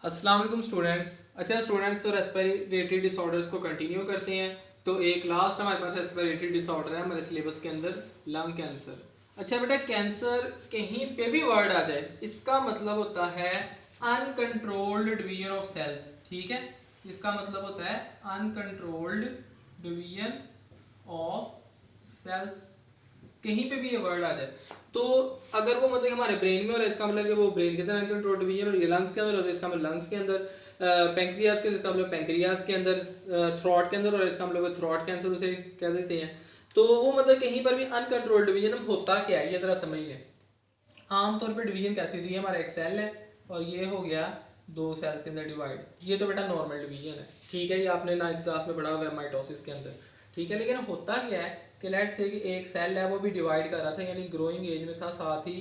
अस्सलाम वालेकुम स्टूडेंट्स। अच्छा स्टूडेंट्स, और रेस्पिरेटरी डिसऑर्डर्स को कंटिन्यू करते हैं। तो एक लास्ट हमारे पास रेस्पिरेटरी डिसऑर्डर है हमारे सिलेबस के अंदर, लंग कैंसर। अच्छा बेटा, कैंसर कहीं पे भी वर्ड आ जाए इसका मतलब होता है अनकंट्रोल्ड डिवीजन ऑफ सेल्स। ठीक है, इसका मतलब होता है अनकंट्रोल्ड डिवीजन ऑफ सेल्स। कहीं पे भी ये वर्ड आ जाए तो अगर वो मतलब हमारे ब्रेन में हो रहा है इसका मतलब कि वो ब्रेन के अंदर अनकंट्रोल्ड डिवीजन, और ये लंग्स के अंदर होता है इसका मतलब लंग्स के अंदर, पेंक्रियास के अंदर इसका मतलब पेंक्रियास के अंदर, थ्रॉट के अंदर और इसका मतलब थ्रॉट कैंसर उसे कह देते हैं। तो वो मतलब कहीं पर भी अनकंट्रोल्ड डिवीजन होता क्या है ये जरा समझ लें। आमतौर पर डिवीजन कैसी होती है, हमारा एक सेल है और ये हो गया दो सेल्स के अंदर डिवाइड। ये तो बेटा नॉर्मल डिवीजन है, ठीक है, ये आपने 9th क्लास में पढ़ा हुआ है माइटोसिस के अंदर। ठीक है, लेकिन होता क्या है कि लेट से कि एक सेल है वो भी डिवाइड कर रहा था, यानी ग्रोइंग एज में था, साथ ही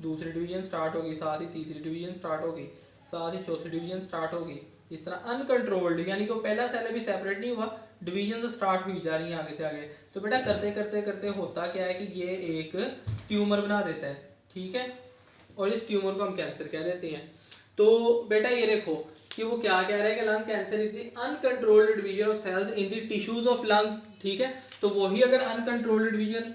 दूसरी डिवीजन स्टार्ट होगी, साथ ही तीसरी डिवीजन स्टार्ट होगी, साथ ही चौथी डिवीजन स्टार्ट होगी। इस तरह अनकंट्रोल्ड, यानी कि पहला सेल अभी सेपरेट नहीं हुआ, डिवीजन स्टार्ट हुई जा रही है आगे से आगे। तो बेटा करते करते करते होता क्या है कि ये एक ट्यूमर बना देता है। ठीक है, और इस ट्यूमर को हम कैंसर कह देते हैं। तो बेटा ये देखो कि वो क्या कह रहा है कि lung cancer is the uncontrolled division of cells in the tissues of lungs. ठीक है, तो वही अगर अनकंट्रोल्ड डिवीजन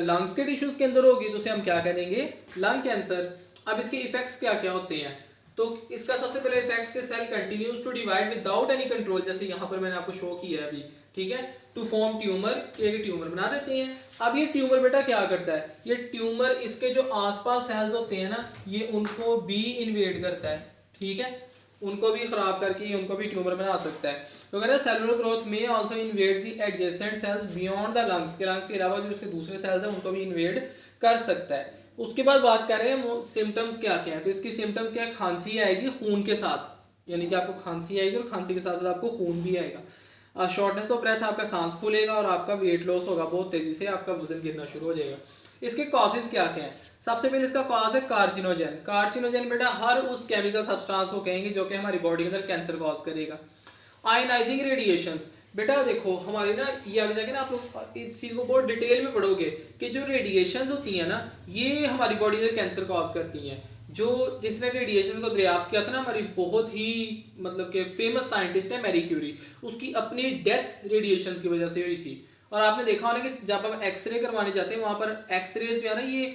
लंग्स के टिश्यूज के अंदर होगी तो उसे हम क्या कह देंगे, लंग कैंसर। अब इसके इफेक्ट्स क्या क्या होते हैं, तो इसका सबसे पहले इफेक्ट के cell continues to divide without any control, जैसे यहाँ पर मैंने आपको शो किया है अभी। ठीक है, टू फॉर्म ट्यूमर, एक ट्यूमर बना देते हैं। अब ये ट्यूमर बेटा क्या करता है, ये ट्यूमर इसके जो आसपास सेल्स होते हैं ना, ये उनको भी इन्वेड करता है। ठीक है, उनको भी खराब करके उनको भी ट्यूमर बना सकता है। तो कहते हैं सेलुलर ग्रोथ में also invade the adjacent sales beyond the lungs, के लंग्स के अलावा जो इसके दूसरे सेल्स हैं उनको भी इन्वेड कर सकता है। उसके बाद बात कर रहे हैं सिम्टम्स क्या क्या है। तो इसकी सिम्टम्स क्या है, खांसी आएगी खून के साथ, यानी कि आपको खांसी आएगी और खांसी के साथ साथ आपको खून भी आएगा। शॉर्टनेस ऑफ ब्रेथ, आपका सांस फूलेगा और आपका वेट लॉस होगा, बहुत तेजी से आपका वजन गिरना शुरू हो जाएगा। इसके कॉजेज क्या क्या हैं, सबसे पहले इसका कॉज है कार्सिनोजन। कार्सिनोजन बेटा हर उस केमिकल सब्सटेंस को कहेंगे जो कि हमारी बॉडी के अंदर कैंसर कॉज करेगा। आयनाइजिंग रेडिएशंस, बेटा देखो हमारी ना ये आगे जाके ना आप लोग इस चीज को बहुत डिटेल में पढ़ोगे कि जो रेडिएशंस होती है ना ये हमारी बॉडी में कैंसर कॉज करती हैं। जो जिसने रेडिएशन को दरियाफ्त किया था ना, हमारी बहुत ही मतलब कि फेमस साइंटिस्ट है मैरी क्यूरी, उसकी अपनी डेथ रेडिएशंस की वजह से हुई थी। और आपने देखा होगा कि जब आप एक्सरे करवाने जाते हैं वहां पर एक्सरेज जो है ना ये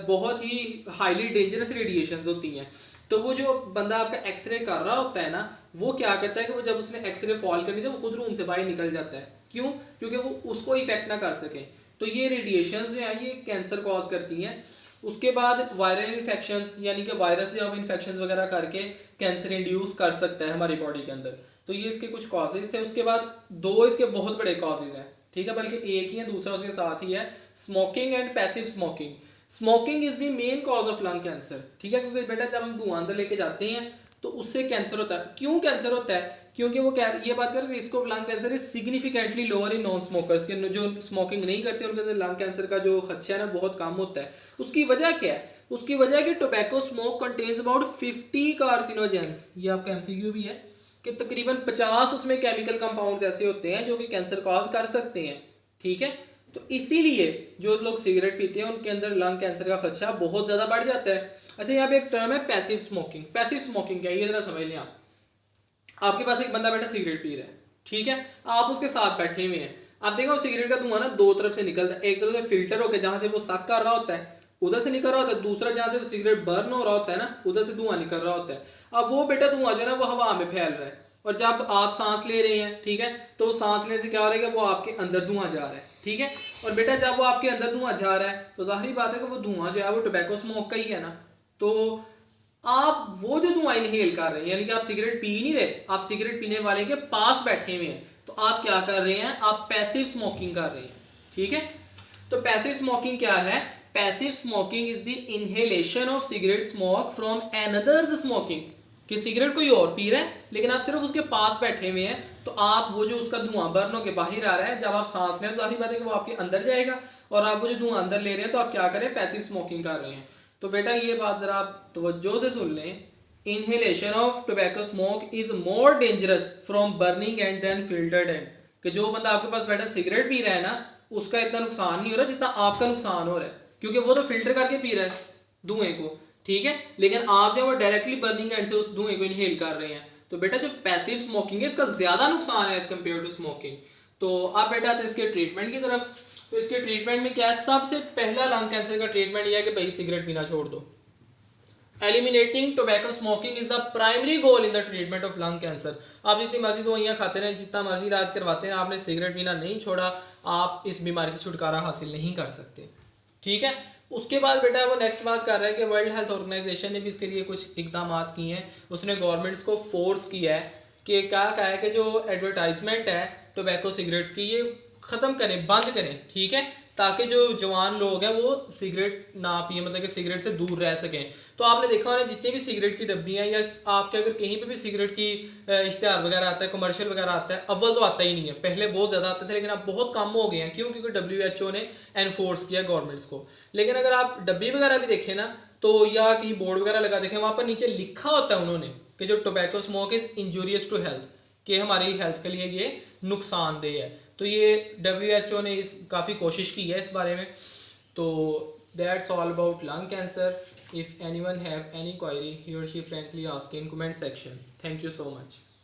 बहुत ही हाईली डेंजरस रेडिएशंस होती हैं। तो वो जो बंदा आपका एक्सरे कर रहा होता है ना, वो क्या करता है कि वो जब उसने एक्सरे फॉल करनी थी वो खुद रूम से बाहर निकल जाता है। क्यों, क्योंकि वो उसको इफेक्ट ना कर सके। तो ये रेडिएशंस जो है ये कैंसर कॉज करती हैं। उसके बाद वायरल इन्फेक्शंस, यानी कि वायरस जो इन्फेक्शंस वगैरह करके कैंसर इंड्यूस कर सकता है हमारी बॉडी के अंदर। तो ये इसके कुछ कॉजेज थे। उसके बाद दो इसके बहुत बड़े कॉजेज हैं, ठीक है, बल्कि एक ही है, दूसरा उसके साथ ही है, smoking and passive smoking. Smoking is the main cause of lung cancer. ठीक है, क्योंकि बेटा जब हम धुआं अंदर लेके जाते हैं तो उससे कैंसर होता है। क्यों कैंसर होता है, क्योंकि वो ये बात कर risk of lung cancer is significantly lower in non smokers के, जो स्मोकिंग नहीं करते उनके अंदर लंग कैंसर का जो खदशा है ना बहुत कम होता है। उसकी वजह क्या है, उसकी वजह है कि tobacco smoke contains about 50 carcinogens. ये आपका एमसीक्यू भी है कि तकरीबन 50 उसमें केमिकल कंपाउंड्स ऐसे होते हैं जो कि कैंसर कॉज कर सकते हैं। ठीक है, तो इसीलिए जो लोग सिगरेट पीते हैं उनके अंदर लंग कैंसर का खदशा बहुत ज्यादा बढ़ जाता है। अच्छा, यहाँ पे एक टर्म है पैसिव स्मोकिंग। पैसिव स्मोकिंग क्या है ये जरा समझ लें आप। आपके पास एक बंदा बेटा सिगरेट पी रहा है, ठीक है, आप उसके साथ बैठे हुए हैं, आप देखो सिगरेट का धुआं ना दो तरफ से निकलता है। एक तरफ से फिल्टर होकर जहां से वो सक कर रहा होता है उधर से निकल रहा होता है, दूसरा जहां से वो सिगरेट बर्न हो रहा होता है ना उधर से धुआं निकल रहा होता है। अब वो बेटा धुआं जो है ना वो हवा में फैल रहा है, और जब आप सांस ले रहे हैं, ठीक है, तो सांस लेने से क्या हो रहा है कि वो आपके अंदर धुआं जा रहा है। ठीक है, और बेटा जब वो आपके अंदर धुआं जा रहा है तो जाहिर बात है कि वो धुआं जो है वो टोबैको स्मोक का ही है ना। तो आप वो जो धुआं इनहेल कर रहे हैं, यानी कि आप सिगरेट पी नहीं रहे, आप सिगरेट पीने वाले के पास बैठे हुए हैं, तो आप क्या कर रहे हैं, आप पैसिव स्मोकिंग कर रहे हैं। ठीक है, तो पैसिव स्मोकिंग क्या है, passive smoking is the inhalation of cigarette smoke from another's smoking. कि सिगरेट कोई और पी रहा है लेकिन आप सिर्फ उसके पास बैठे हुए हैं, तो आप वो जो उसका धुआं बर्न होकर बाहर आ रहा है, जब आप सांस लें तो जाहिर बात है कि वो आपके अंदर जाएगा, और आप वो जो धुआं अंदर ले रहे हैं तो आप क्या करें, पैसिव स्मोकिंग कर रहे हैं। तो बेटा ये बात जरा आप तवज्जो से सुन लें, inhalation of tobacco smoke is more dangerous from burning and then filtered end. कि जो बंदा आपके पास बैठा सिगरेट पी रहा है ना उसका इतना नुकसान नहीं हो रहा जितना आपका नुकसान हो रहा है, क्योंकि वो तो फिल्टर करके पी रहा है धुएं को। ठीक है। लेकिन आप जब वो डायरेक्टली बर्निंग एंड से उस धुएं को इनहेल कर रहे हैं तो बेटा जो पैसिव स्मोकिंग है इसका ज़्यादा नुकसान है एज कम्पेयर टू स्मोकिंग। तो आप बेटा आते हैं इसके ट्रीटमेंट की तरफ। तो इसके ट्रीटमेंट में क्या है, सबसे पहला लंग कैंसर का ट्रीटमेंट यह है कि भाई सिगरेट पीना छोड़ दो। Eliminating tobacco smoking is the primary goal in the treatment of lung cancer. आप जितनी मर्जी दवाइयाँ खाते रहें, जितना मर्जी इलाज करवाते हैं, आपने सिगरेट पीना नहीं छोड़ा, आप इस बीमारी से छुटकारा हासिल नहीं कर सकते। ठीक है। उसके बाद बेटा वो नेक्स्ट बात कर रहा है कि वर्ल्ड हेल्थ ऑर्गेनाइजेशन ने भी इसके लिए कुछ इकदाम किए हैं। उसने गवर्नमेंट्स को फोर्स किया है कि क्या कहा है कि जो एडवर्टाइजमेंट है टोबैको सिगरेट्स की ये ख़त्म करें, बंद करें। ठीक है, ताकि जो जवान लोग हैं वो सिगरेट ना पिए, मतलब कि सिगरेट से दूर रह सकें। तो आपने देखा होगा जितनी भी सिगरेट की डब्बियाँ या आपके अगर कहीं पे भी सिगरेट की इश्तिहार वगैरह आता है, कमर्शियल वगैरह आता है, अव्वल तो आता ही नहीं है, पहले बहुत ज़्यादा आते थे लेकिन अब बहुत कम हो गए हैं। क्यों? क्योंकि WHO ने एनफोर्स किया गवर्नमेंट्स को। लेकिन अगर आप डब्बी वगैरह भी देखें ना, तो या कहीं बोर्ड वगैरह लगा देखें, वहाँ पर नीचे लिखा होता है उन्होंने कि जो tobacco smoke is injurious to health, कि हमारी हेल्थ के लिए ये नुकसानदेह है। तो ये WHO ने इस काफ़ी कोशिश की है इस बारे में। तो that's all about lung cancer. If anyone have any query he और she frankly ask in comment section. Thank you so much.